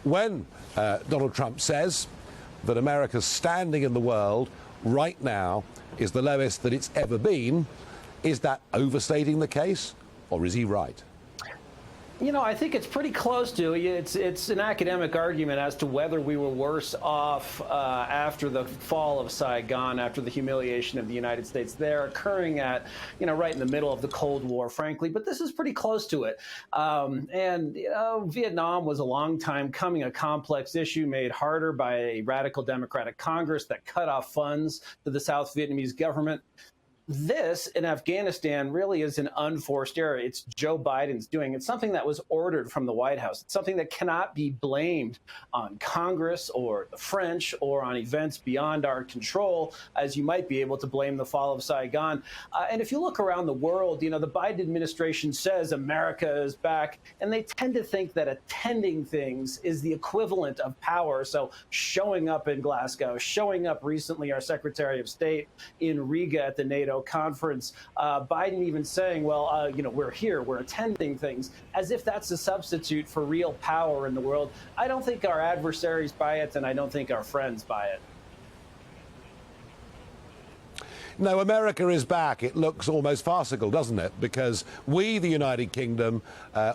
when Donald Trump says that America's standing in the world right now is the lowest that it's ever been, is that overstating the case, or is he right? You know, I think it's pretty close to it. It's an academic argument as to whether we were worse off after the fall of Saigon, after the humiliation of the United States there, occurring at, right in the middle of the Cold War, frankly. But this is pretty close to it. Vietnam was a long time coming, a complex issue made harder by a radical Democratic Congress that cut off funds to the South Vietnamese government. This in Afghanistan really is an unforced error. It's Joe Biden's doing. It's something that was ordered from the White House. It's something that cannot be blamed on Congress or the French or on events beyond our control, as you might be able to blame the fall of Saigon. And if you look around the world, the Biden administration says America is back, and they tend to think that attending things is the equivalent of power. So showing up in Glasgow, showing up recently, our Secretary of State in Riga at the NATO conference, Biden even saying, well, we're here, we're attending things, as if that's a substitute for real power in the world. I don't think our adversaries buy it, and I don't think our friends buy it. No, America is back. It looks almost farcical, doesn't it? Because we, the United Kingdom,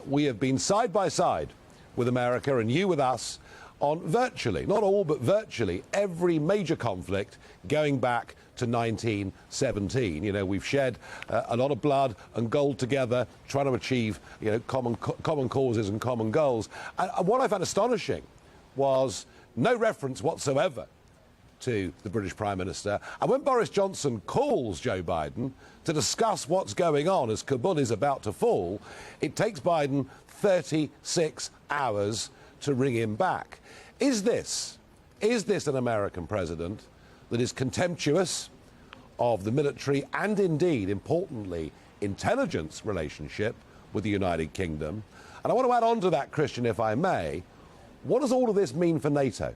we have been side by side with America and you with us on virtually, not all, but virtually every major conflict going back to 1917. We've shed a lot of blood and gold together, trying to achieve, common causes and common goals. And what I found astonishing was no reference whatsoever to the British Prime Minister. And when Boris Johnson calls Joe Biden to discuss what's going on as Kabul is about to fall, it takes Biden 36 hours to ring him back. Is this an American president that is contemptuous of the military and indeed, importantly, intelligence relationship with the United Kingdom? And I want to add on to that, Christian, if I may, what does all of this mean for NATO?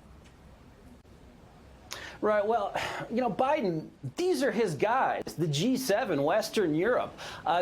Right. Well, Biden, these are his guys, the G7, Western Europe.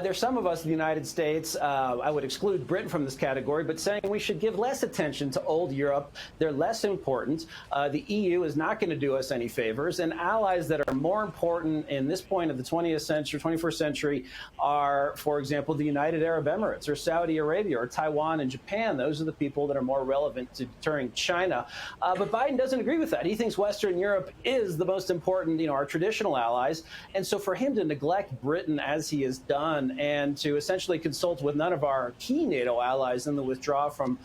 There's some of us in the United States, I would exclude Britain from this category, but saying we should give less attention to old Europe. They're less important. The EU is not going to do us any favors. And allies that are more important in this point of the 20th century, 21st century are, for example, the United Arab Emirates or Saudi Arabia or Taiwan and Japan. Those are the people that are more relevant to deterring China. But Biden doesn't agree with that. He thinks Western Europe is the most important, our traditional allies. And so for him to neglect Britain as he has done and to essentially consult with none of our key NATO allies in the withdrawal from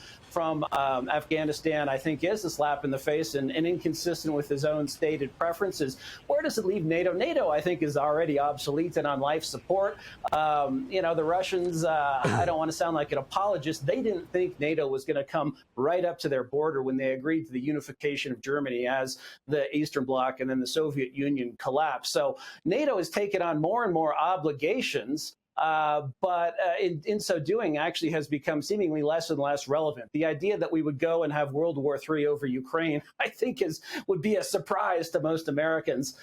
Afghanistan, I think is a slap in the face and inconsistent with his own stated preferences. Where does it leave NATO? NATO, I think, is already obsolete and on life support. The Russians, I don't want to sound like an apologist, they didn't think NATO was going to come right up to their border when they agreed to the unification of Germany as the Eastern Bloc and then the Soviet Union collapsed. So NATO has taken on more and more obligations. But in so doing, actually has become seemingly less and less relevant. The idea that we would go and have World War III over Ukraine, I think, would be a surprise to most Americans.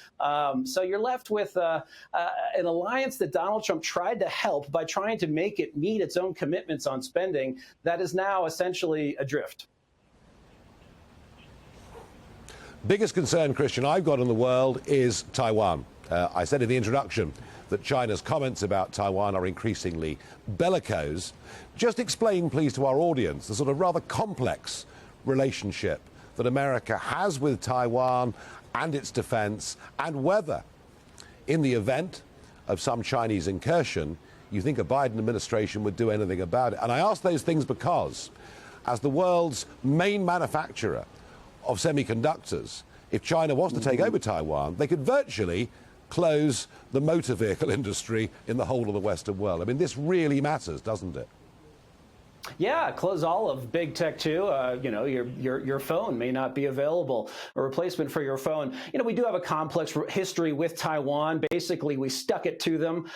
So you're left with an alliance that Donald Trump tried to help by trying to make it meet its own commitments on spending that is now essentially adrift. Biggest concern, Christian, I've got in the world is Taiwan. I said in the introduction that China's comments about Taiwan are increasingly bellicose. Just explain, please, to our audience the sort of rather complex relationship that America has with Taiwan and its defense, and whether, in the event of some Chinese incursion, you think a Biden administration would do anything about it. And I ask those things because, as the world's main manufacturer of semiconductors, if China was to take over Taiwan, they could virtually close the motor vehicle industry in the whole of the Western world. I mean, this really matters, doesn't it? Yeah, close all of big tech too. Your phone may not be available, a replacement for your phone. We do have a complex history with Taiwan. Basically, we stuck it to them,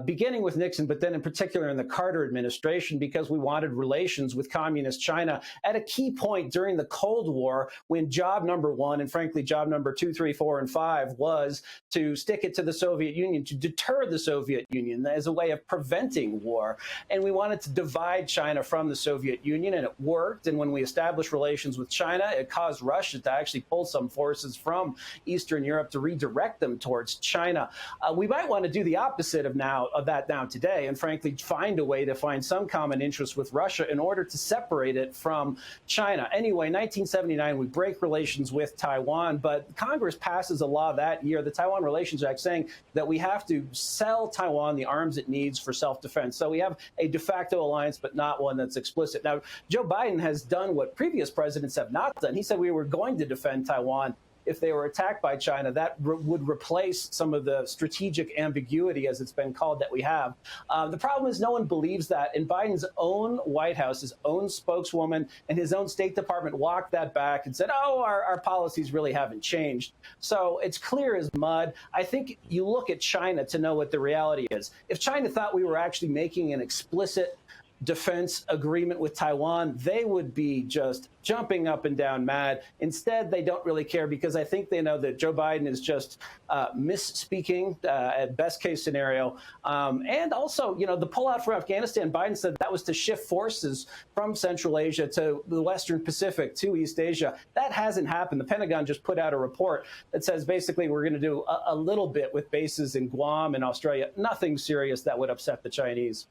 beginning with Nixon, but then in particular in the Carter administration, because we wanted relations with communist China at a key point during the Cold War, when job number one, and frankly, job number 2, 3, 4, and 5 was to stick it to the Soviet Union, to deter the Soviet Union as a way of preventing war. And we wanted to divide China China from the Soviet Union, and it worked. And when we established relations with China, it caused Russia to actually pull some forces from Eastern Europe to redirect them towards China. We might want to do the opposite of that now today, and frankly, find a way to find some common interest with Russia in order to separate it from China. Anyway, 1979, we break relations with Taiwan, but Congress passes a law that year, the Taiwan Relations Act, saying that we have to sell Taiwan the arms it needs for self-defense. So we have a de facto alliance, but not one that's explicit. Now, Joe Biden has done what previous presidents have not done. He said we were going to defend Taiwan if they were attacked by China. That would replace some of the strategic ambiguity, as it's been called, that we have. The problem is no one believes that. And Biden's own White House, his own spokeswoman, and his own State Department walked that back and said, oh, our policies really haven't changed. So it's clear as mud. I think you look at China to know what the reality is. If China thought we were actually making an explicit defense agreement with Taiwan, they would be just jumping up and down mad. Instead, they don't really care, because I think they know that Joe Biden is just misspeaking at best case scenario. And also, you know, the pullout from Afghanistan, Biden said that was to shift forces from Central Asia to the Western Pacific to East Asia. That hasn't happened. The Pentagon just put out a report that says basically we're going to do a little bit with bases in Guam and Australia. Nothing serious that would upset the Chinese.